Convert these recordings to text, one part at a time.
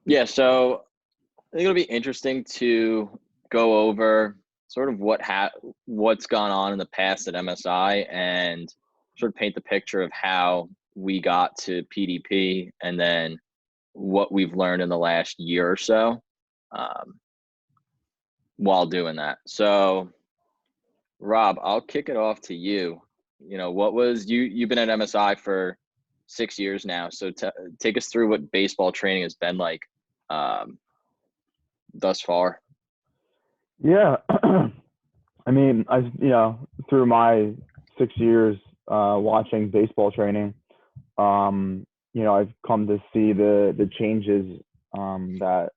Yeah, so I think it'll be interesting to go over sort of what's gone on in the past at MSI and sort of paint the picture of how we got to PDP and then what we've learned in the last year or so um, while doing that. So, Rob, I'll kick it off to you. What was you've been at MSI for 6 years now, so take us through what baseball training has been like um, thus far. Yeah. I mean, through my 6 years watching baseball training, I've come to see the changes that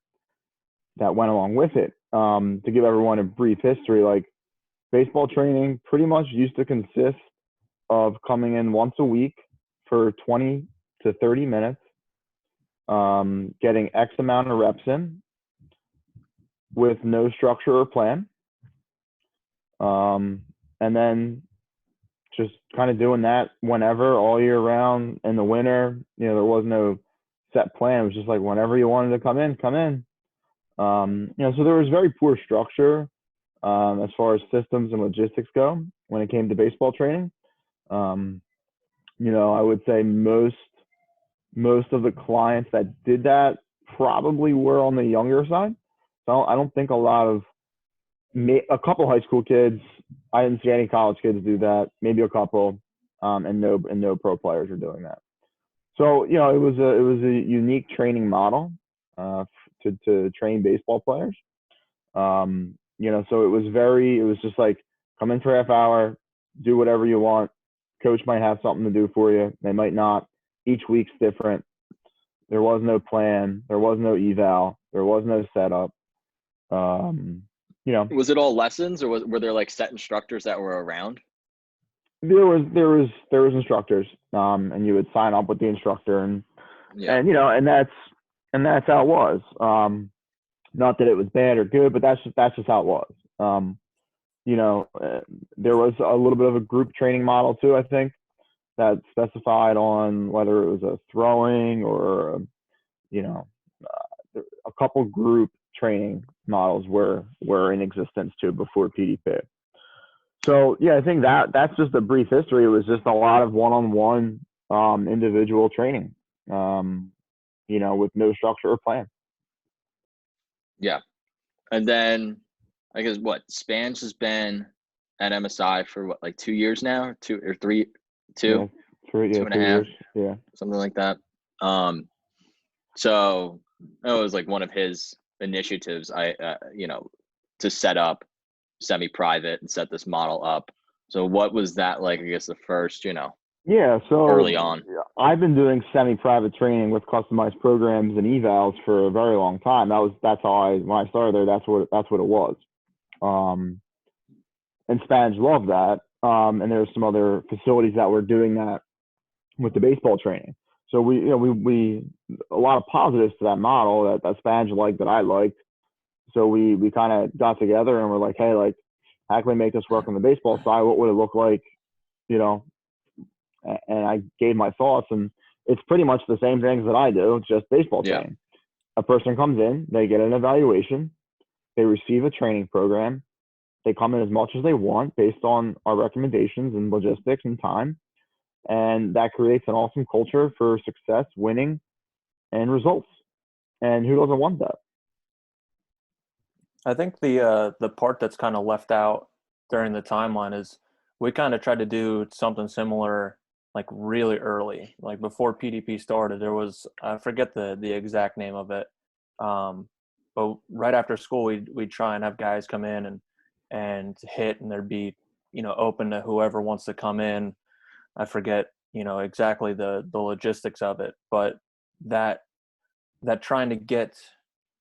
went along with it. To give everyone a brief history, like baseball training pretty much used to consist of coming in once a week for 20 to 30 minutes, getting X amount of reps in with no structure or plan. And then just kind of doing that whenever, all year round. In the winter, there was no set plan. It was just like whenever you wanted to come in, come in. So there was very poor structure as far as systems and logistics go when it came to baseball training. I would say most of the clients that did that probably were on the younger side. So I don't think a couple high school kids. I didn't see any college kids do that. Maybe a couple, and no pro players are doing that. So it was a unique training model to train baseball players. So it was just like come in for half hour, do whatever you want. Coach might have something to do for you. They might not. Each week's different. There was no plan. There was no eval. There was no setup. Was it all lessons, or were there like set instructors that were around? There was instructors, and you would sign up with the instructor, and that's how it was. Not that it was bad or good, but that's just how it was. There was a little bit of a group training model too, I think, that specified on whether it was a throwing or a couple group training models were in existence too before PDP. So yeah, I think that's just a brief history. It was just a lot of one-on-one individual training, with no structure or plan. Yeah. And then I guess Spans has been at MSI for like 2 years now, 2 or 3, 2, yeah, 2 and a 2 half, years. Yeah, something like that. So it was like one of his initiatives, to set up SemiPrivate and set this model up. So what was that like? I guess the first, yeah. So early on. I've been doing semi-private training with customized programs and evals for a very long time. That's how when I started there. That's what it was. And Spanish loved that. And there were some other facilities that were doing that with the baseball training. So we a lot of positives to that model that Spanish liked, that I liked. So we kind of got together and we're like, hey, like, how can we make this work on the baseball side? What would it look like? And I gave my thoughts, and it's pretty much the same things that I do, just baseball training. A person comes in, they get an evaluation, they receive a training program, they come in as much as they want based on our recommendations and logistics and time. And that creates an awesome culture for success, winning, and results. And who doesn't want that? I think the part that's kind of left out during the timeline is we kind of tried to do something similar, like really early, like before PDP started. There was, I forget the exact name of it, but right after school we'd try and have guys come in and hit, and there'd be open to whoever wants to come in. I forget exactly the logistics of it, but that trying to get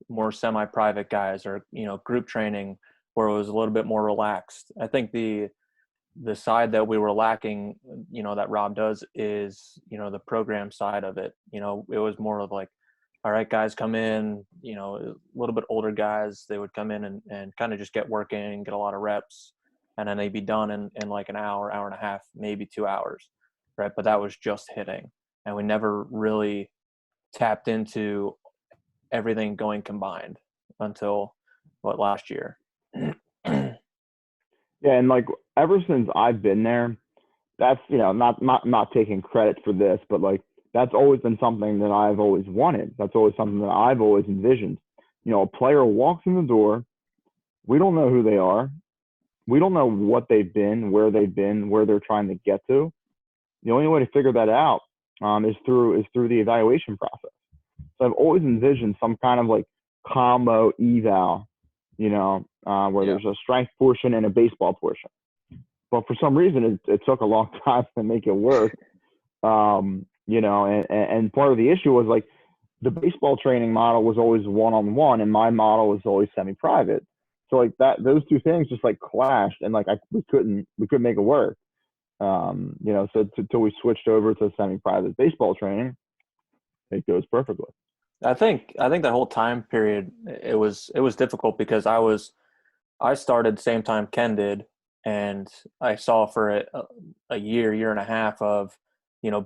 more semi-private guys or group training where it was a little bit more relaxed. I think the side that we were lacking, that Rob does, is the program side of it. It was more of like, all right, guys come in, a little bit older guys, they would come in and kind of just get working, get a lot of reps, and then they'd be done in like an hour and a half, maybe 2 hours, right? But that was just hitting, and we never really tapped into everything going combined until last year. Yeah, and like ever since I've been there, that's not taking credit for this, but like that's always been something that I've always wanted. That's always something that I've always envisioned. A player walks in the door, we don't know who they are, we don't know what they've been, where they're trying to get to. The only way to figure that out is through the evaluation process. So I've always envisioned some kind of like combo eval, where there's a strength portion and a baseball portion. But for some reason, it took a long time to make it work. And part of the issue was like the baseball training model was always one-on-one, and my model was always semi-private. So like those two things just like clashed, and like we couldn't make it work. So until we switched over to semi-private baseball training, it goes perfectly. I think that whole time period, it was difficult because I started the same time Ken did, and I saw for a year and a half of,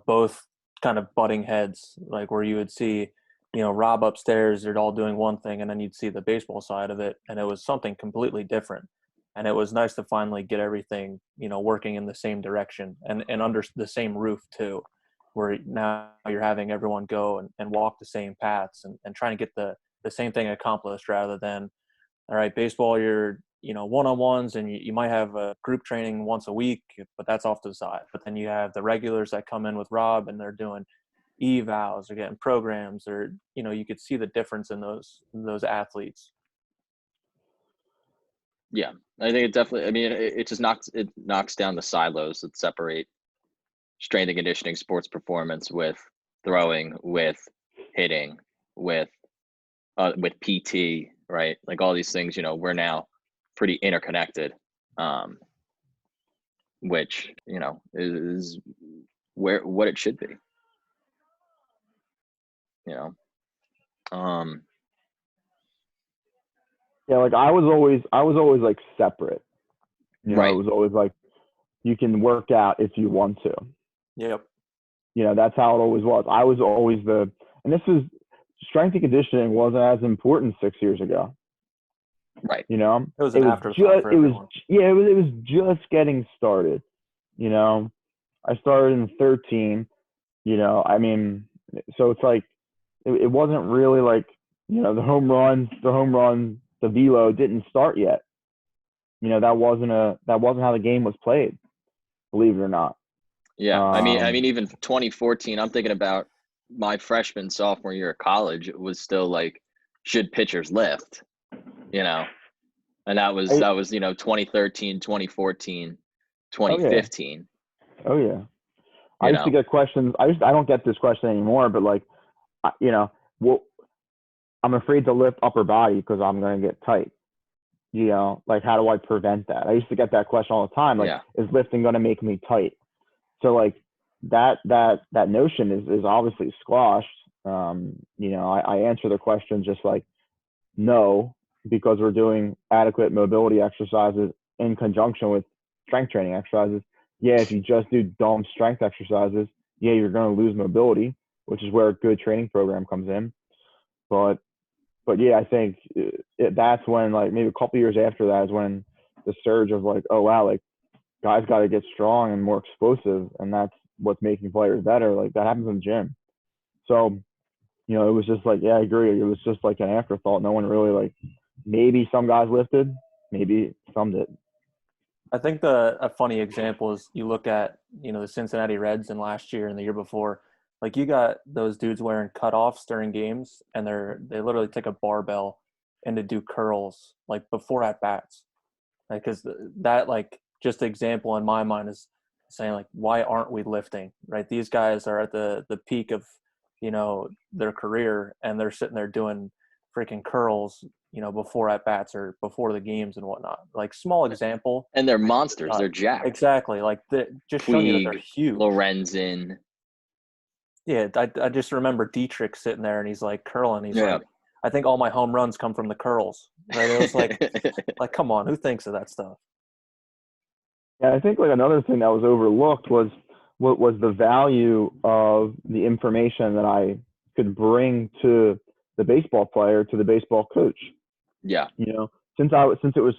both kind of butting heads, like where you would see, Rob upstairs, they're all doing one thing, and then you'd see the baseball side of it, and it was something completely different. And it was nice to finally get everything, working in the same direction and under the same roof too, where now you're having everyone go and walk the same paths and trying to get the same thing accomplished rather than, all right, baseball, you're, one-on-ones, and you might have a group training once a week, but that's off to the side. But then you have the regulars that come in with Rob, and they're doing evals, they're getting programs, or, you could see the difference in those athletes. Yeah, I think it definitely, I mean, it just knocks down the silos that separate strength and conditioning sports performance with throwing, with hitting, with PT, right? Like all these things, we're now pretty interconnected, which, is what it should be, Yeah, like I was always like separate. Right. It was always like you can work out if you want to. Yep. That's how it always was. I was always and this is strength and conditioning wasn't as important 6 years ago. Right. It was an afterthought for everyone. It was just getting started. I started in 13. I mean, so it's like it wasn't really like the home runs, the velo didn't start yet. That wasn't how the game was played, believe it or not. Yeah, I mean, even 2014, I'm thinking about my freshman, sophomore year of college. It was still like, should pitchers lift? And that was 2013, 2014, 2015. Oh yeah. I used to get questions. I don't get this question anymore, but like, well, I'm afraid to lift upper body because I'm going to get tight. Like how do I prevent that? I used to get that question all the time. Like, is lifting going to make me tight? So like that notion is obviously squashed. I answer the question just like, no, because we're doing adequate mobility exercises in conjunction with strength training exercises. Yeah, if you just do dumb strength exercises, yeah, you're going to lose mobility, which is where a good training program comes in. But yeah, I think that's when, like, maybe a couple years after that is when the surge of like, oh wow, like guys got to get strong and more explosive, and that's what's making players better. Like that happens in the gym. So, it was just like, yeah, I agree. It was just like an afterthought. No one really like, maybe some guys lifted, maybe some did. I think a funny example is you look at, the Cincinnati Reds in last year and the year before, like you got those dudes wearing cutoffs during games, and they literally take a barbell and to do curls like before at bats. Like, cause that, like, just example in my mind is saying like, why aren't we lifting, right? These guys are at the peak of, their career, and they're sitting there doing freaking curls, before at bats or before the games and whatnot. Like, small example. And they're monsters. They're jacked. Exactly. Like just showing you that they're huge. Lorenzen. Yeah, I just remember Dietrich sitting there, and he's like curling. He's like, I think all my home runs come from the curls. Right? It was like, come on, who thinks of that stuff? Yeah, I think like another thing that was overlooked was the value of the information that I could bring to the baseball player to the baseball coach. Yeah. You know, since it was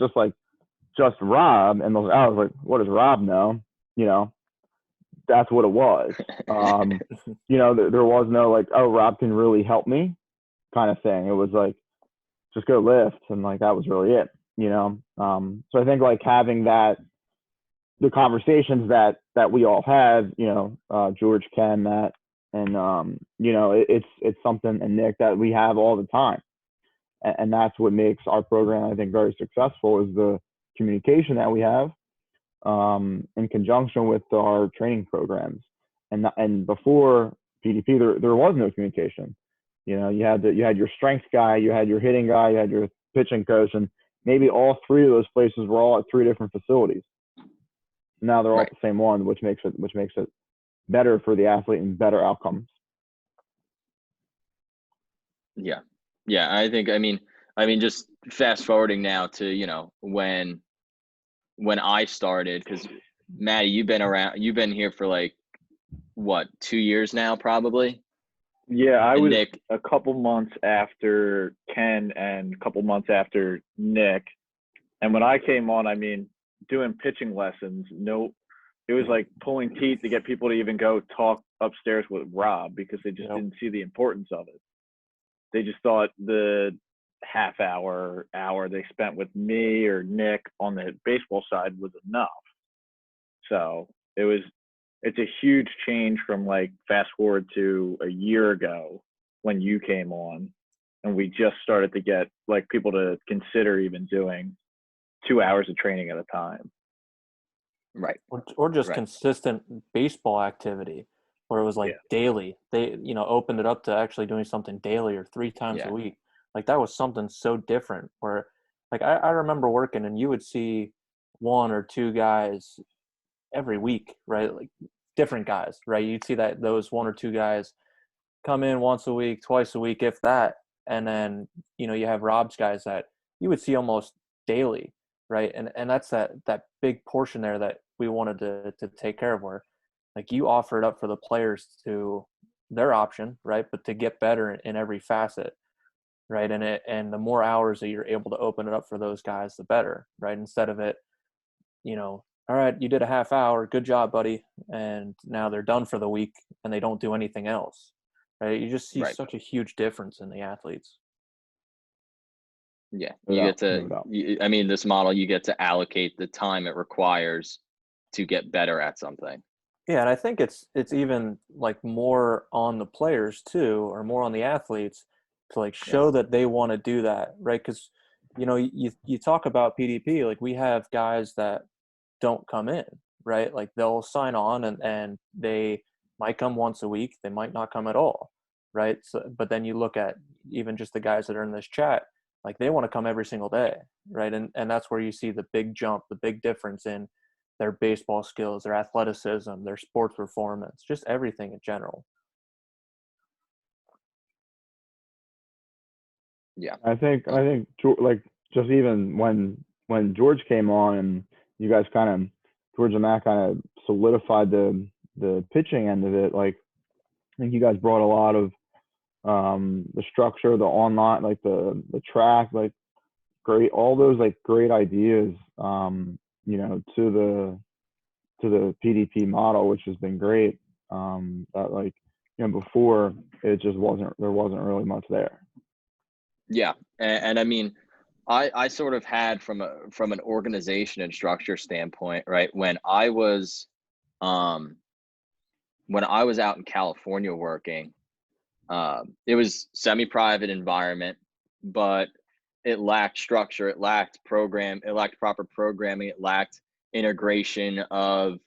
just Rob, and I was like, what does Rob know? You know, that's what it was. You know, there was no like, oh, Rob can really help me kind of thing. It was like, just go lift, and like that was really it. You know, so I think like having that, the conversations that we all have, you know, George, Ken, Matt, and you know, it's something, and Nick, that we have all the time, and that's what makes our program, I think, very successful, is the communication that we have in conjunction with our training programs. And before PDP, there was no communication. You know, you had your strength guy, you had your hitting guy, you had your pitching coach, and maybe all three of those places were all at three different facilities. Now they're all Right. at the same one, which makes it better for the athlete and better outcomes. Yeah. Yeah. I think, I mean, just fast forwarding now to, you know, when I started, because Maddie, you've been here for like, what, 2 years now, probably? Yeah, I And was Nick, a couple months after Ken and a couple months after Nick. And when I came on, I mean, doing pitching lessons, it was like pulling teeth to get people to even go talk upstairs with Rob, because they just didn't see the importance of it. They just thought the half hour they spent with me or Nick on the baseball side was enough. So it's a huge change from like fast forward to a year ago when you came on, and we just started to get like people to consider even doing 2 hours of training at a time. right. Or just Right. consistent baseball activity, where it was like daily. They, you know, opened it up to actually doing something daily or 3 times Yeah. a week. Like that was something so different, where like I remember working, and you would see 1 or 2 guys every week, right? Like different guys, right? You'd see that those 1 or 2 guys come in once a week, twice a week, if that. And then, you know, you have Rob's guys that you would see almost daily, right? And that's that big portion there that we wanted to take care of, where like you offer it up for the players to their option, right? But to get better in every facet, right? And the more hours that you're able to open it up for those guys, the better, right? Instead of it, you know, all right, you did a half hour, good job, buddy, and now they're done for the week and they don't do anything else, right? You just see Right. such a huge difference in the athletes. Yeah. No You doubt, get to, no doubt. I mean, this model, you get to allocate the time it requires to get better at something. Yeah, and I think it's even like more on the players too, or more on the athletes to like show that they want to do that, right? Because you know, you talk about PDP, like we have guys that don't come in, right? Like they'll sign on and they might come once a week, they might not come at all, right? So, but then you look at even just the guys that are in this chat, like they want to come every single day, right? And that's where you see the big jump, the big difference in their baseball skills, their athleticism, their sports performance, just everything in general. Yeah. I think like just even when George came on, and you guys George and Matt kind of solidified the pitching end of it. Like I think you guys brought a lot of the structure, the online, like the track, like all those like great ideas, you know, to the PDP model, which has been great. That like, you know, before there wasn't really much there. Yeah. And I mean, I sort of had from an organization and structure standpoint, right? When I was out in California working, it was semi-private environment, but it lacked structure, it lacked proper programming, it lacked integration of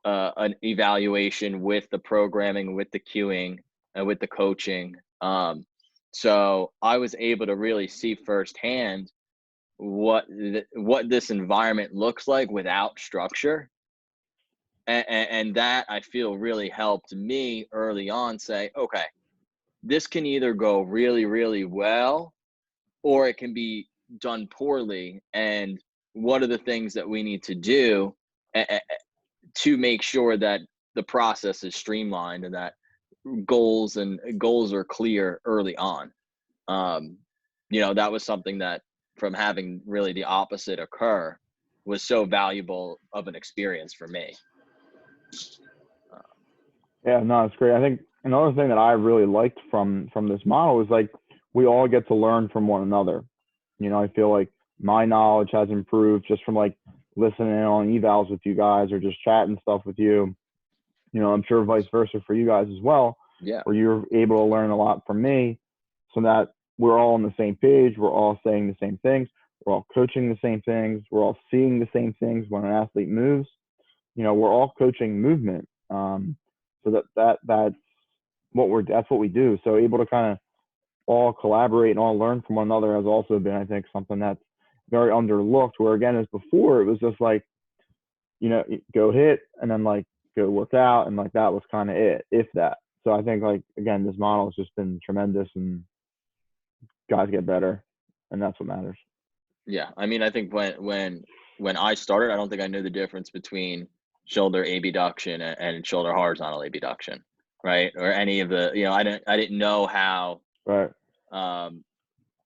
an evaluation with the programming, with the cueing, and with the coaching. So I was able to really see firsthand what this environment looks like without structure, and that I feel really helped me early on say, okay, this can either go really, really well, or it can be done poorly. And what are the things that we need to do to make sure that the process is streamlined and that goals are clear early on. That was something that, from having really the opposite occur, was so valuable of an experience for me. Yeah, no, it's great. I think another thing that I really liked from this model is like we all get to learn from one another. I feel like my knowledge has improved just from like listening on evals with you guys or just chatting stuff with you. I'm sure vice versa for you guys as well. Yeah. Where you're able to learn a lot from me, so that we're all on the same page. We're all saying the same things. We're all coaching the same things. We're all seeing the same things when an athlete moves. We're all coaching movement. So that's what we do. So able to kind of all collaborate and all learn from one another has also been, I think, something that's very underlooked. Where again, as before, it was just like, go hit and then like go work out, and like that was kind of it, if that. So I think like again, this model has just been tremendous, and guys get better, and that's what matters. Yeah, I mean, I think when I started, I don't think I knew the difference between shoulder abduction and shoulder horizontal abduction, right? Or any of the, I didn't know how Right.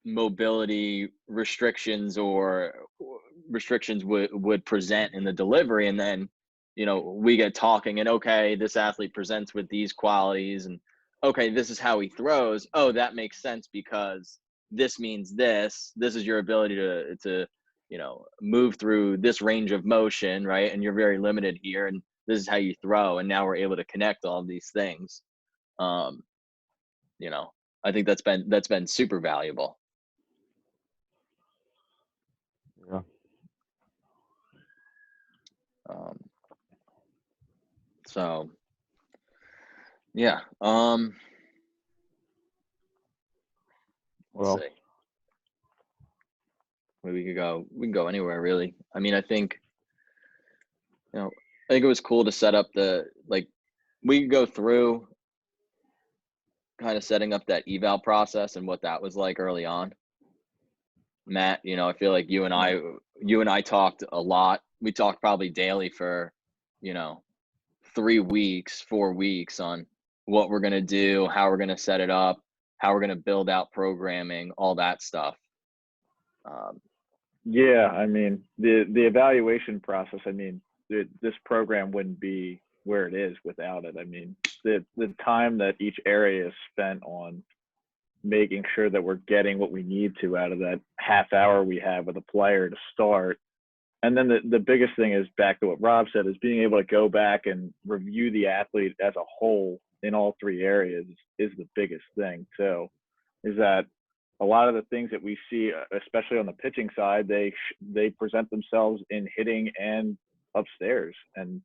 mobility restrictions or restrictions would present in the delivery. And then, we get talking, and okay, this athlete presents with these qualities, and okay, this is how he throws. Oh, that makes sense because this means this is your ability to move through this range of motion, right? And you're very limited here, and this is how you throw. And now we're able to connect all of these things. I think that's been super valuable. Yeah. So yeah. Let's see. We can go anywhere really. I mean, I think it was cool to set up we could go through kind of setting up that eval process and what that was like early on. Matt, I feel like you and I talked a lot. We talked probably daily for 3 weeks, 4 weeks on what we're going to do, how we're going to set it up, how we're going to build out programming, all that stuff. Yeah, I mean, the evaluation process, I mean, this program wouldn't be where it is without it. I mean, the time that each area is spent on making sure that we're getting what we need to out of that half hour we have with a player to start. And then the biggest thing is, back to what Rob said, is being able to go back and review the athlete as a whole in all 3 areas is the biggest thing. So is that a lot of the things that we see, especially on the pitching side, they present themselves in hitting and upstairs, and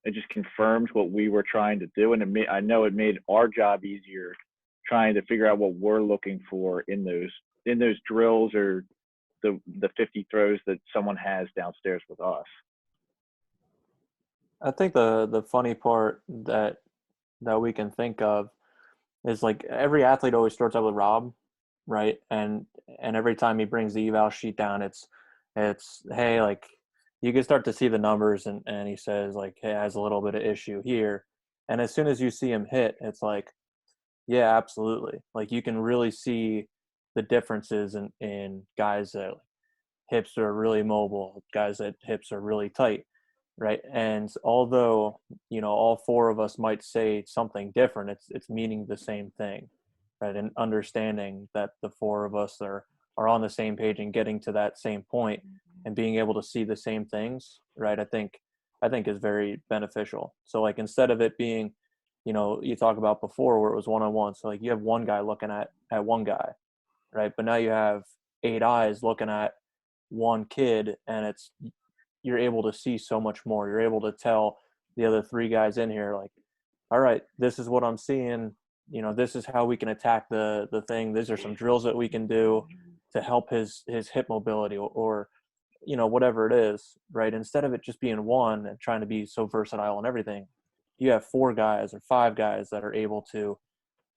it just confirmed what we were trying to do. And I know it made our job easier trying to figure out what we're looking for in those drills or the 50 throws that someone has downstairs with us. I think the funny part that we can think of is like every athlete always starts out with Rob, right? And every time he brings the eval sheet down, it's hey, like you can start to see the numbers, and he says like, hey, has a little bit of issue here. And as soon as you see him hit, it's like, yeah, absolutely. Like you can really see the differences in guys that hips are really mobile, guys that hips are really tight, right? And although, all 4 of us might say something different, it's meaning the same thing, right? And understanding that the 4 of us are on the same page and getting to that same point and being able to see the same things, right? I think is very beneficial. So like instead of it being, you talk about before where it was one-on-one. So like you have one guy looking at one guy, right? But now you have 8 eyes looking at one kid, and you're able to see so much more. You're able to tell the other 3 guys in here, like, all right, this is what I'm seeing. This is how we can attack the thing. These are some drills that we can do to help his hip mobility or whatever it is, right? Instead of it just being one and trying to be so versatile and everything, you have 4 guys or 5 guys that are able to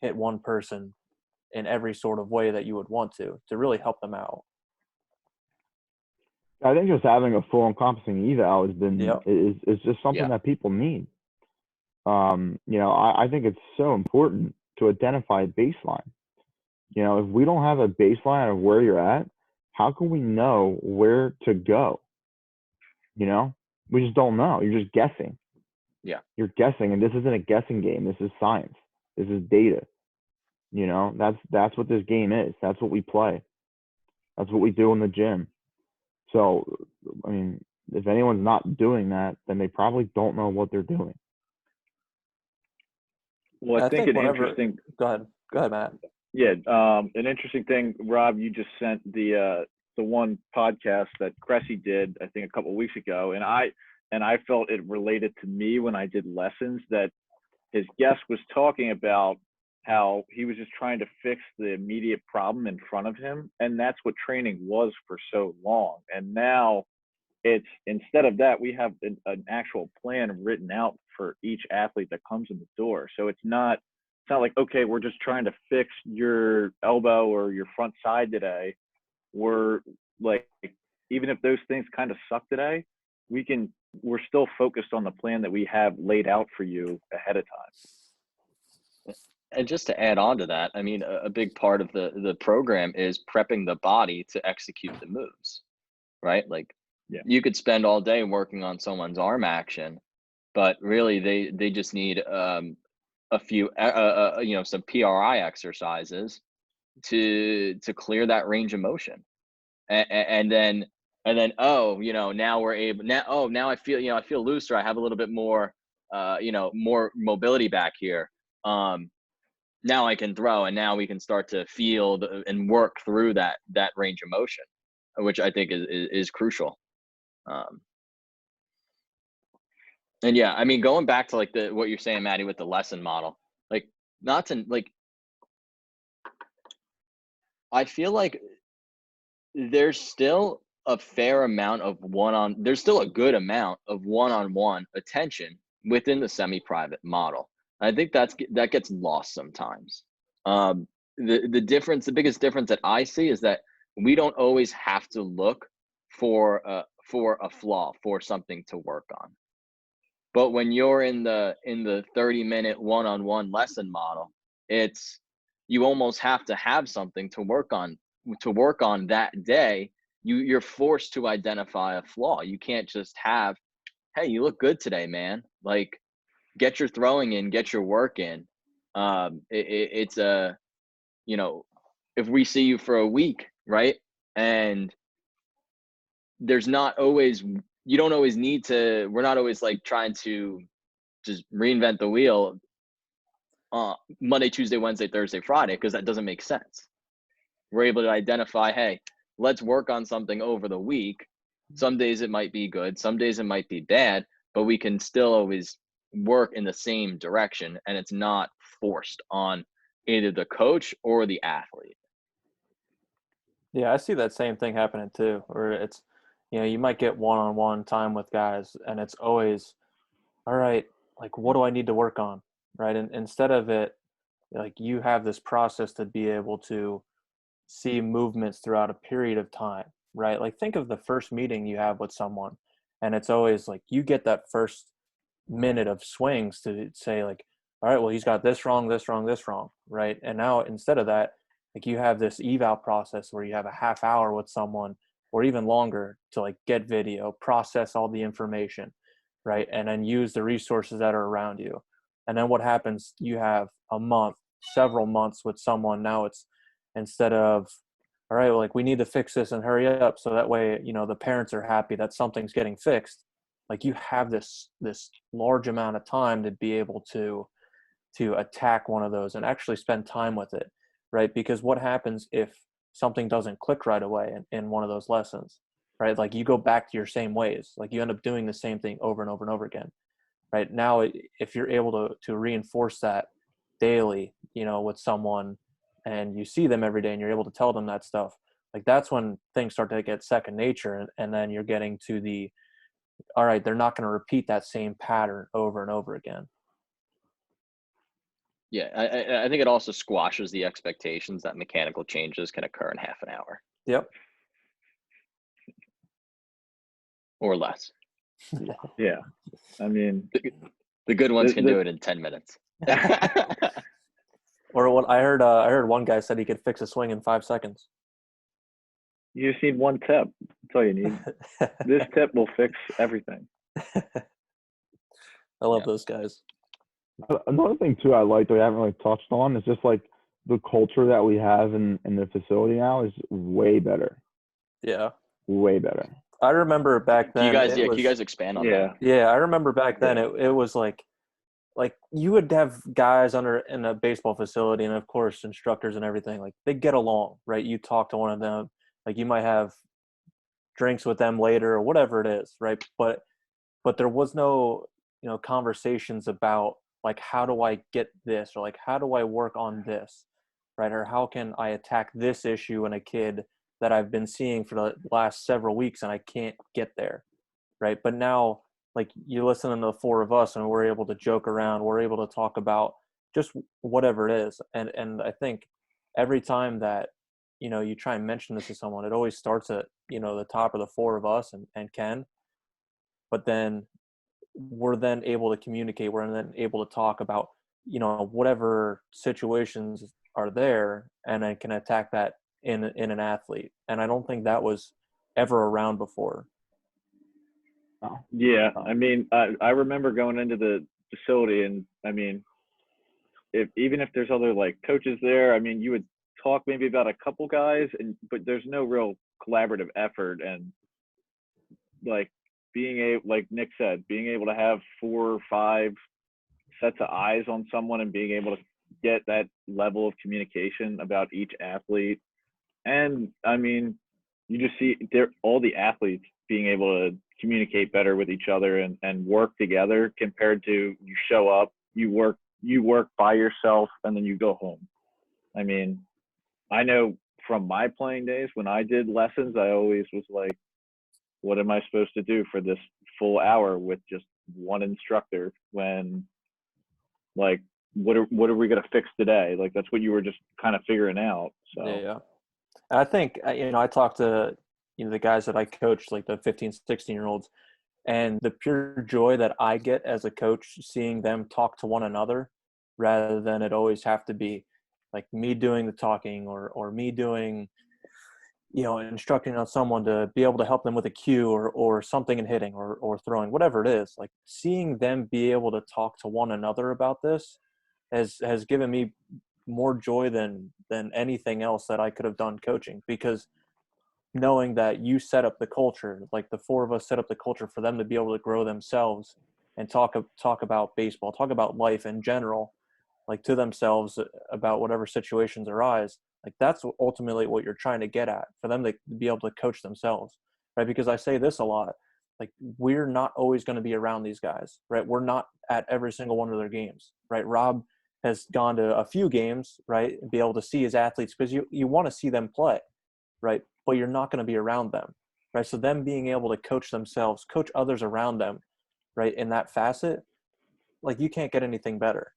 hit one person in every sort of way that you would want to really help them out. I think just having a full encompassing eval has been is just something Yeah. that people need. I think it's so important to identify a baseline. You know, if we don't have a baseline of where you're at, how can we know where to go? You know, we just don't know. You're just guessing. Yeah. You're guessing, and this isn't a guessing game. This is science. This is data. You know, that's what this game is. That's what we play. That's what we do in the gym. So, I mean, if anyone's not doing that, then they probably don't know what they're doing. Well, I think an interesting. Go ahead, Matt. Yeah, an interesting thing, Rob. You just sent the one podcast that Cressy did, I think, a couple of weeks ago, and I felt it related to me when I did lessons. That his guest was talking about how he was just trying to fix the immediate problem in front of him, and that's what training was for so long. And now it's, instead of that, we have an actual plan written out for each athlete that comes in the door. So it's not like, okay, we're just trying to fix your elbow or your front side today. We're like, even if those things kind of suck today, we're still focused on the plan that we have laid out for you ahead of time. And just to add on to that, I mean, a big part of the program is prepping the body to execute the moves, right? Like, yeah, you could spend all day working on someone's arm action, but really they just need a few, some PRI exercises to clear that range of motion, and then now we're able, now I feel looser. I have a little bit more more mobility back here. Now I can throw, and now we can start to field and work through that range of motion, which I think is crucial. And yeah, I mean, going back to like what you're saying, Maddie, with the lesson model, like, not to like, I feel like there's still a fair amount of there's still a good amount of one-on-one attention within the semi-private model. I think that gets lost sometimes. The biggest difference that I see is that we don't always have to look for a flaw, for something to work on. But when you're in the 30-minute one-on-one lesson model, you almost have to have something to work on that day. You're forced to identify a flaw. You can't just have, hey, you look good today, man. Like, get your throwing in, get your work in. It's a, if we see you for a week, right? And there's not always, you don't always need to, we're not always like trying to just reinvent the wheel Monday, Tuesday, Wednesday, Thursday, Friday, because that doesn't make sense. We're able to identify, hey, let's work on something over the week. Some days it might be good, some days it might be bad, but we can still always work in the same direction, and it's not forced on either the coach or the athlete. Yeah, I see that same thing happening too, where it's, you might get one-on-one time with guys, and it's always, all right, like, what do I need to work on, right? And instead of it, like, you have this process to be able to see movements throughout a period of time, right? Like, think of the first meeting you have with someone, and it's always like, you get that first minute of swings to say, like, all right, well, he's got this wrong, right? And now, instead of that, like, you have this eval process where you have a half hour with someone, or even longer, to like get video, process all the information, right? And then use the resources that are around you. And then what happens, you have a month, several months with someone. Now it's, instead of, all right, well, like, we need to fix this and hurry up, so that way, the parents are happy that something's getting fixed. Like, you have this large amount of time to be able to attack one of those and actually spend time with it, right? Because what happens if something doesn't click right away in one of those lessons, right? Like, you go back to your same ways, like, you end up doing the same thing over and over and over again, right? Now, if you're able to reinforce that daily, with someone, and you see them every day and you're able to tell them that stuff, like, that's when things start to get second nature. And then you're getting to the, all right, they're not going to repeat that same pattern over and over again. Yeah, I think it also squashes the expectations that mechanical changes can occur in half an hour. Yep. Or less. Yeah. I mean, the good ones can do it in 10 minutes. Or what I heard one guy said he could fix a swing in 5 seconds. You just need one tip. That's all you need. This tip will fix everything. I love those guys. Another thing too I like that we haven't really touched on is just like the culture that we have in the facility now is way better. Yeah. Way better. I remember back then. Can you guys expand on that? Yeah, I remember back then it was like you would have guys in a baseball facility, and of course instructors and everything, like they get along, right? You talk to one of them, like you might have drinks with them later or whatever it is, right? But there was no, conversations about like, how do I get this, or like, how do I work on this, right? Or how can I attack this issue in a kid that I've been seeing for the last several weeks and I can't get there, right? But now, like, you listen to the four of us and we're able to joke around, we're able to talk about just whatever it is. And I think every time that, you try and mention this to someone, it always starts at, the top of the four of us and Ken. But then we're then able to communicate. We're then able to talk about, whatever situations are there, and I can attack that in an athlete. And I don't think that was ever around before. Oh. Yeah, I mean, I remember going into the facility, and I mean, even if there's other like coaches there, I mean, you would talk maybe about a couple guys, but there's no real collaborative effort, and like like Nick said, being able to have 4 or 5 sets of eyes on someone and being able to get that level of communication about each athlete. And I mean, you just see all the athletes being able to communicate better with each other and work together, compared to you show up, you work by yourself, and then you go home. I mean, I know from my playing days when I did lessons, I always was like, what am I supposed to do for this full hour with just one instructor, when like, what are we going to fix today? Like, that's what you were just kind of figuring out. So Yeah. And I think, I talked to, the guys that I coach, like the 15, 16-year-olds, and the pure joy that I get as a coach, seeing them talk to one another, rather than it always have to be like me doing the talking or me doing, instructing on someone to be able to help them with a cue or something in hitting or throwing, whatever it is. Like, seeing them be able to talk to one another about this has given me more joy than anything else that I could have done coaching, because knowing that you set up the culture, like the four of us set up the culture for them to be able to grow themselves and talk about baseball, talk about life in general, like to themselves about whatever situations arise. Like, that's ultimately what you're trying to get at, for them to be able to coach themselves, right? Because I say this a lot, like, we're not always going to be around these guys, right? We're not at every single one of their games, right? Rob has gone to a few games, right? And be able to see his athletes, because you want to see them play, right? But you're not going to be around them, right? So them being able to coach themselves, coach others around them, right, in that facet, like, you can't get anything better.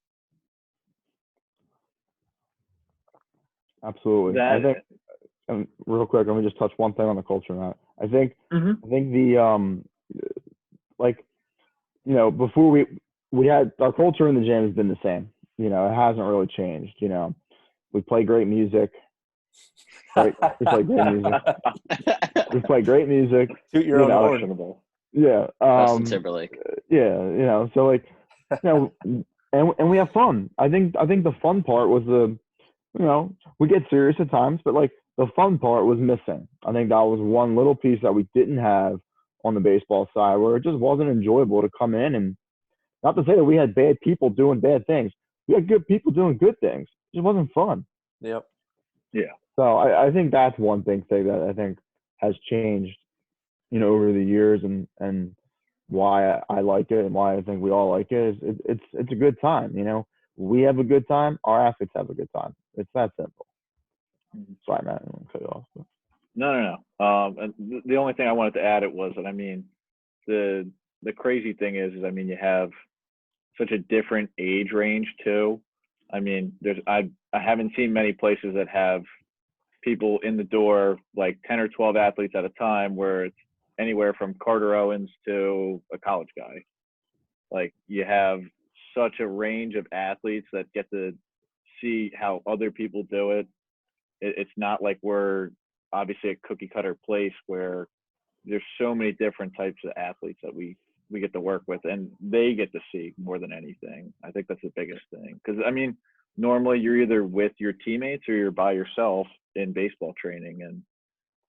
Absolutely. I think, real quick, let me just touch one thing on the culture now. I think the like, before we had, our culture in the gym has been the same. It hasn't really changed. We play great music. Right? We play great music. We play great music. Toot your own horn. Yeah. Justin Timberlake. Yeah. So like, and we have fun. I think the fun part was we get serious at times, but like, the fun part was missing. I think that was one little piece that we didn't have on the baseball side, where it just wasn't enjoyable to come in, and not to say that we had bad people doing bad things. We had good people doing good things. It just wasn't fun. Yep. Yeah. So I think that's one big thing that I think has changed, over the years, and why I like it, and why I think we all like it is it's a good time. We have a good time. Our athletes have a good time. It's that simple. Sorry, Matt, I didn't cut you off. But. No. And the only thing I wanted to add was that, I mean, the crazy thing is I mean, you have such a different age range too. I mean, I haven't seen many places that have people in the door, like 10 or 12 athletes at a time, where it's anywhere from Carter Owens to a college guy. Like, you have such a range of athletes that get to see how other people do it. It's not like we're obviously a cookie cutter place where there's so many different types of athletes that we get to work with, and they get to see more than anything. I think that's the biggest thing. Because, I mean, normally you're either with your teammates or you're by yourself in baseball training, and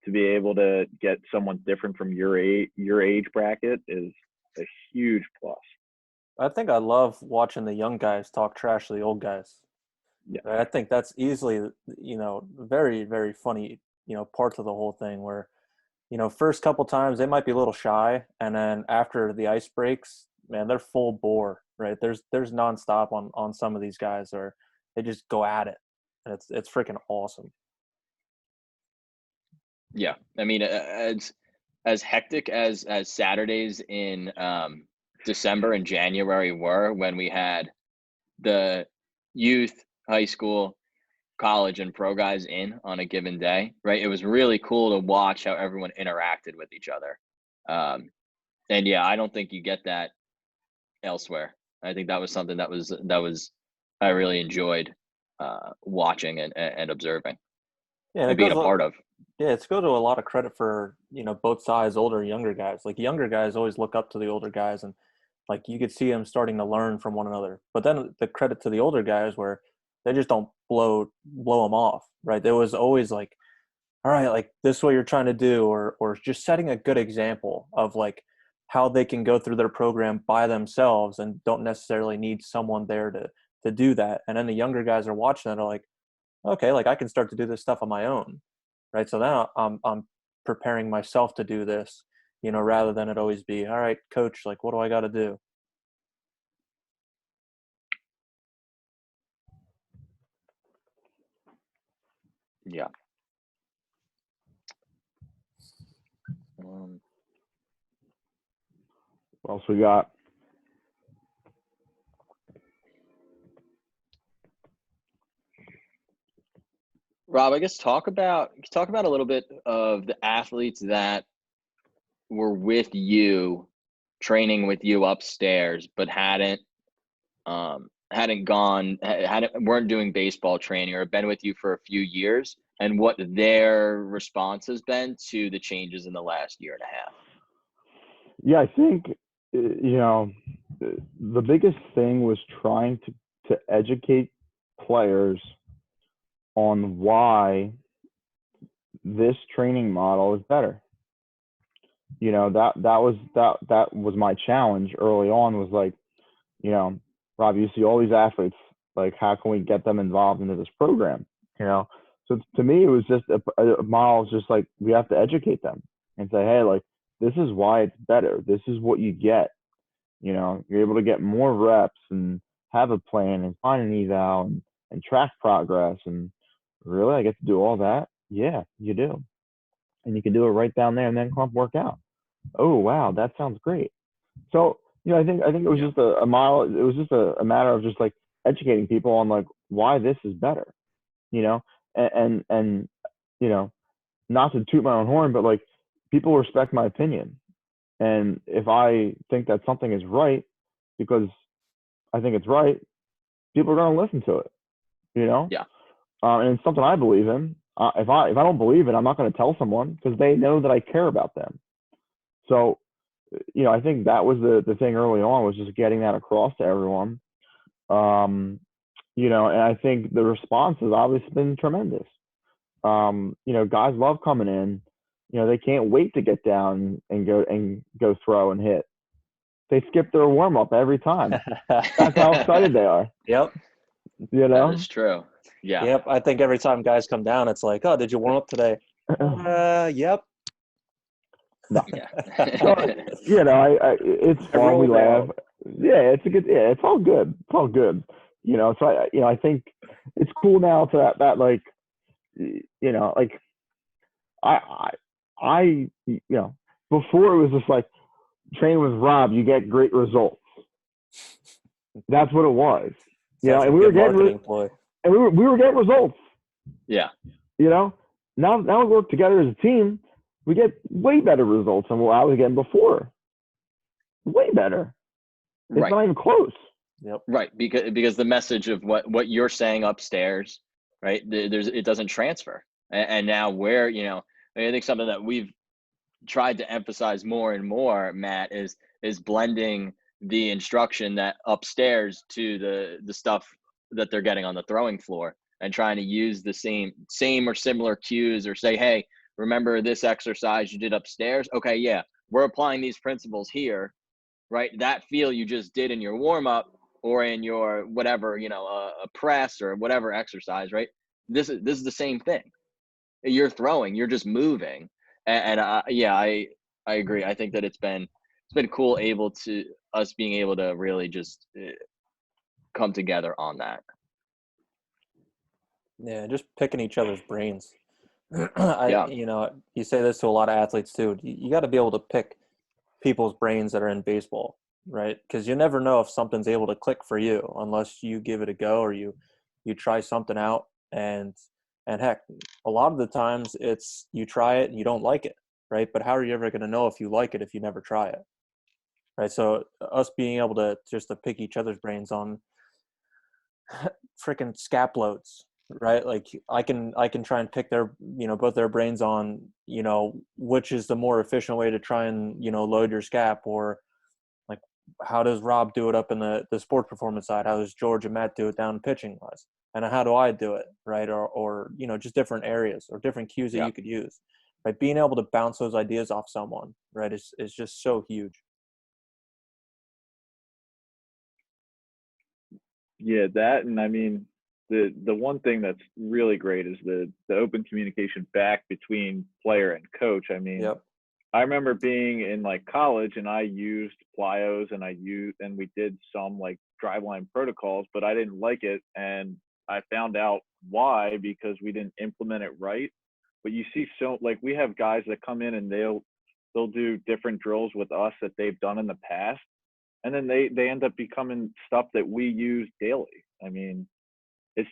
to be able to get someone different from your age bracket is a huge plus. I think I love watching the young guys talk trash to the old guys. Yeah. I think that's easily, very, very funny, parts of the whole thing where, first couple times they might be a little shy, and then after the ice breaks, man, they're full bore, right? There's nonstop on some of these guys, or they just go at it, and it's freaking awesome. Yeah, I mean, as hectic as Saturdays in December and January were, when we had the youth, high school, college, and pro guys in on a given day, right? It was really cool to watch how everyone interacted with each other. And yeah, I don't think you get that elsewhere. I think that was something that was I really enjoyed watching and observing and being a part of. Yeah, it's go to a lot of credit for, both sides, older and younger guys. Like, younger guys always look up to the older guys, and like you could see them starting to learn from one another. But then the credit to the older guys where they just don't blow them off, right? There was always like, all right, like this is what you're trying to do, or just setting a good example of like how they can go through their program by themselves and don't necessarily need someone there to do that. And then the younger guys are watching it, are like, okay, like I can start to do this stuff on my own, right? So now I'm preparing myself to do this, rather than it always be, all right, coach, like what do I got to do? Yeah. What else we got? Rob, I guess talk about a little bit of the athletes that were with you, training with you upstairs, but weren't doing baseball training or been with you for a few years, and what their response has been to the changes in the last year and a half. Yeah, I think, the biggest thing was trying to educate players on why this training model is better. That was my challenge early on, was like, Rob, you see all these athletes, like how can we get them involved into this program? So to me, it was just a model, just like we have to educate them and say, hey, like this is why it's better. This is what you get. You're able to get more reps and have a plan and find an eval and track progress. And really, I get to do all that? Yeah, you do. And you can do it right down there and then come up work out. Oh, wow, that sounds great. So, I think it was just a model. It was just a matter of just like educating people on like why this is better, and not to toot my own horn, but like people respect my opinion. And if I think that something is right because I think it's right, people are going to listen to it, Yeah. And it's something I believe in. If I don't believe it, I'm not going to tell someone because they know that I care about them. So, I think that was the thing early on, was just getting that across to everyone. And I think the response has obviously been tremendous. Guys love coming in. They can't wait to get down and go throw and hit. They skip their warm up every time. That's how excited they are. Yep. That is true. Yeah. Yep. I think every time guys come down, it's like, oh, did you warm up today? Yep. No. Yeah. It's fun. We laugh. Yeah, it's a good. Yeah, it's all good. It's all good. So I think it's cool now to that like, like I before it was just like train with Rob, you get great results. That's what it was. And we were getting we were getting results. Yeah. Now we work together as a team. We get way better results than what I was getting before. Way better. It's not even close. Yep. Right, because the message of what you're saying upstairs, right? It doesn't transfer, and now where I think something that we've tried to emphasize more and more, Matt, is blending the instruction that upstairs to the stuff that they're getting on the throwing floor, and trying to use the same or similar cues, or say, hey, remember this exercise you did upstairs? Okay, yeah, we're applying these principles here, right? That feel you just did in your warm up or in your whatever, a press or whatever exercise, right? This is the same thing. You're throwing, you're just moving, and I agree. I think that it's been cool us being able to really just come together on that. Yeah, just picking each other's brains. Yeah. You say this to a lot of athletes too. You got to be able to pick people's brains that are in baseball, right? Because you never know if something's able to click for you unless you give it a go, or you try something out. And heck, a lot of the times it's you try it and you don't like it, right? But how are you ever going to know if you like it if you never try it, right? So us being able to pick each other's brains on freaking scap loads, right? Like I can try and pick their both their brains on which is the more efficient way to try and load your scap, or like how does Rob do it up in the sport performance side, how does George and Matt do it down pitching wise, and how do I do it, right? Or just different areas or different cues that you could use, right? Being able to bounce those ideas off someone, right, is just so huge. Yeah, that, and I mean, the one thing that's really great is the open communication back between player and coach. I mean, Yep. I remember being in like college and I used plyos and we did some like driveline protocols, but I didn't like it, and I found out why, because we didn't implement it right. But you see, so like we have guys that come in and they'll do different drills with us that they've done in the past, and then they end up becoming stuff that we use daily. I mean, it's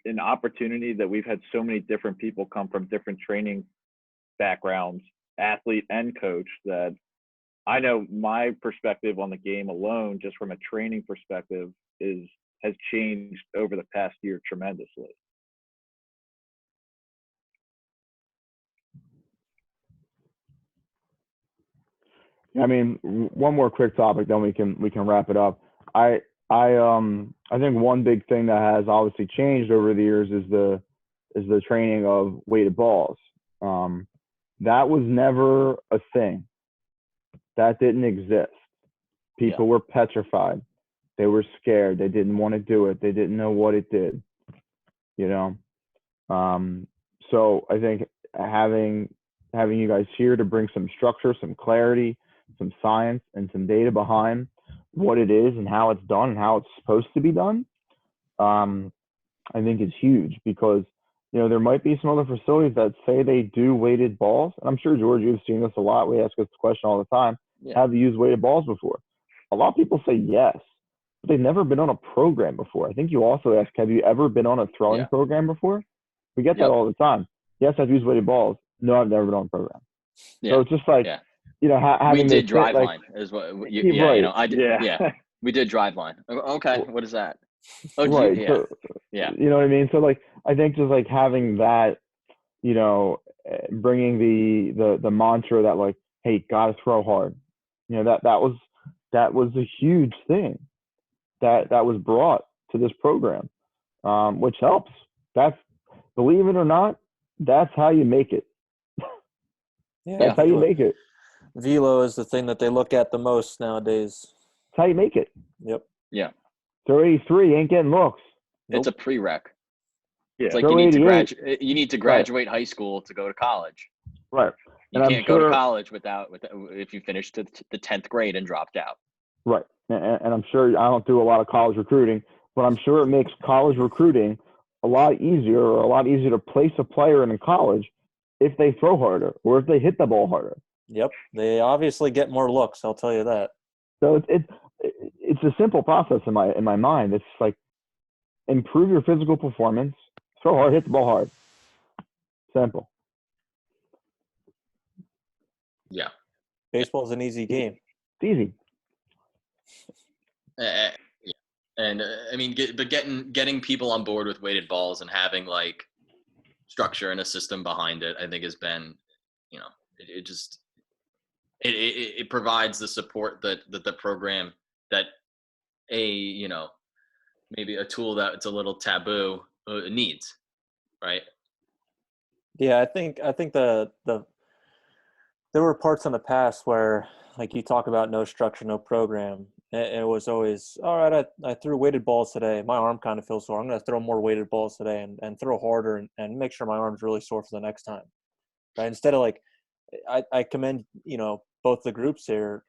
an opportunity that we've had so many different people come from different training backgrounds, athlete and coach, that I know my perspective on the game alone, just from a training perspective, has changed over the past year tremendously. I mean, one more quick topic, then we can wrap it up. I think one big thing that has obviously changed over the years is the training of weighted balls. That was never a thing. That didn't exist. People were petrified. They were scared. They didn't want to do it. They didn't know what it did. So I think having you guys here to bring some structure, some clarity, some science, and some data behind what it is and how it's done and how it's supposed to be done, I think is huge, because there might be some other facilities that say they do weighted balls, and I'm sure, George, you've seen this a lot. We ask this question all the time. Have you used weighted balls before? A lot of people say yes, but they've never been on a program before. I think you also ask, have you ever been on a throwing program before? We get that all the time. Yes, I've used weighted balls. No, I've never been on a program. So it's just like, having we did drive like, line is what right. I did. Yeah. We did drive line. Okay. What is that? Oh, right. So, you know what I mean? So like, I think just like having that, bringing the mantra that like, hey, gotta throw hard. That was a huge thing that was brought to this program, which helps. That's, believe it or not, that's how you make it. That's how you make it. Velo is the thing that they look at the most nowadays. That's how you make it. Yep. Yeah. Throw 83, ain't getting looks. It's a prereq. Yeah. It's like Throw you need 88. you need to graduate high school to go to college. Right. You can't go to college without if you finish to the 10th grade and dropped out. Right. And I'm sure, I don't do a lot of college recruiting, but I'm sure it makes college recruiting a lot easier to place a player in college if they throw harder or if they hit the ball harder. Yep. They obviously get more looks, I'll tell you that. So it's a simple process in my mind. It's like, improve your physical performance, throw hard, hit the ball hard. Simple. Yeah. Baseball's an easy game. It's easy. Yeah. And I mean, getting people on board with weighted balls and having like structure and a system behind it, I think has been, it provides the support that the program that maybe a tool that it's a little taboo needs, right? Yeah, I think the there were parts in the past where, like, you talk about no structure, no program. It was always, all right, I threw weighted balls today. My arm kind of feels sore. I'm going to throw more weighted balls today and throw harder and make sure my arm's really sore for the next time. Right? Instead of like, I commend, both the groups here,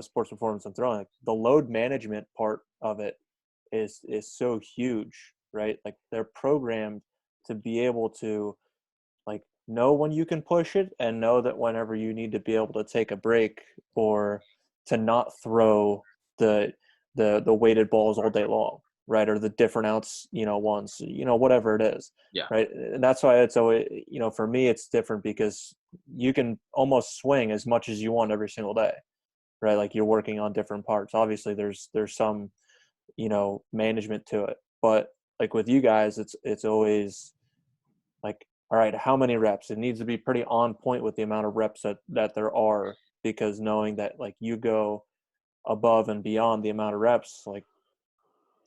sports performance and throwing. Like, the load management part of it is so huge, right? Like, they're programmed to be able to, like, know when you can push it and know that whenever you need to be able to take a break or to not throw the weighted balls all day long, right? Or the different ounce, ones, whatever it is. Yeah. Right. And that's why it's always, for me, it's different because you can almost swing as much as you want every single day, right? Like, you're working on different parts. Obviously there's some, management to it, but like with you guys, it's always like, all right, how many reps? It needs to be pretty on point with the amount of reps that there are, because knowing that, like, you go above and beyond the amount of reps, like,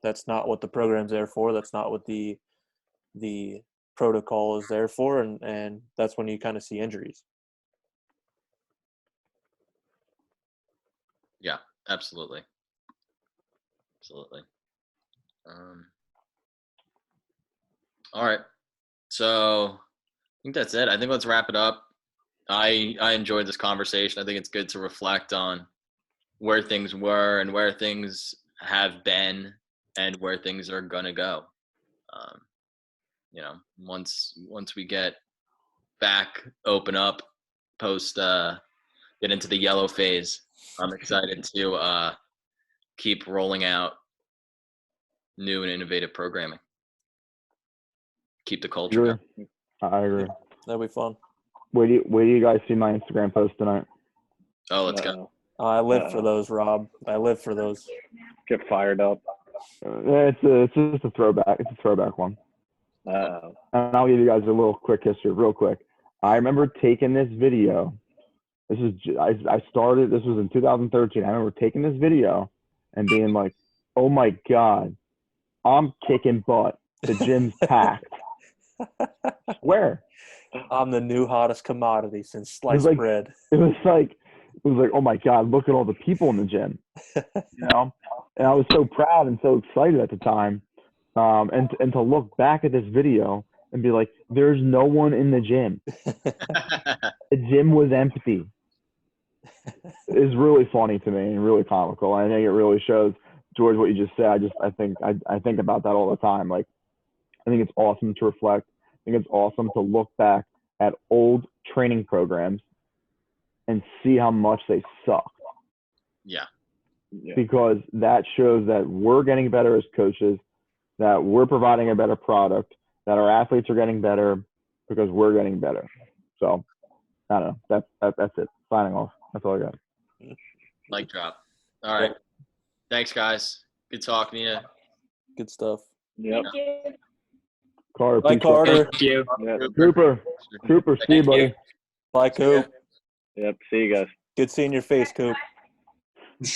that's not what the program's there for. That's not what the protocol is there for. And that's when you kind of see injuries. Yeah, absolutely. Absolutely. All right. So I think that's it. I think let's wrap it up. I enjoyed this conversation. I think it's good to reflect on where things were and where things have been and where things are gonna go. Once we get back, open up, post, get into the yellow phase, I'm excited to keep rolling out new and innovative programming. Keep the culture going. I agree. That'd be fun. Where do you guys see my Instagram post tonight? Oh, let's go. I live for those, Rob. I live for those. Get fired up. It's just a throwback. It's a throwback one. And I'll give you guys a little quick history, real quick. I remember taking this video. This was in 2013. I remember taking this video and being like, "Oh my God, I'm kicking butt. The gym's packed." Swear. I'm the new hottest commodity since sliced bread. It was like, oh my God, look at all the people in the gym, And I was so proud and so excited at the time. And to look back at this video and be like, there's no one in the gym. The gym was empty. It's really funny to me and really comical. I think it really shows, George, what you just said. I think about that all the time. Like, I think it's awesome to reflect. I think it's awesome to look back at old training programs and see how much they suck. Yeah. Because that shows that we're getting better as coaches, that we're providing a better product, that our athletes are getting better because we're getting better. So, I don't know. That's it. Signing off. That's all I got. Mic drop. All right. Thanks, guys. Good talking to you. Good stuff. Yep. Thank you. Carter, Bye, peace out. Carter. Thank you. Yep. Cooper, see you, buddy. Bye, Coop. Yep. See you guys. Good seeing your face, Coop. Bye.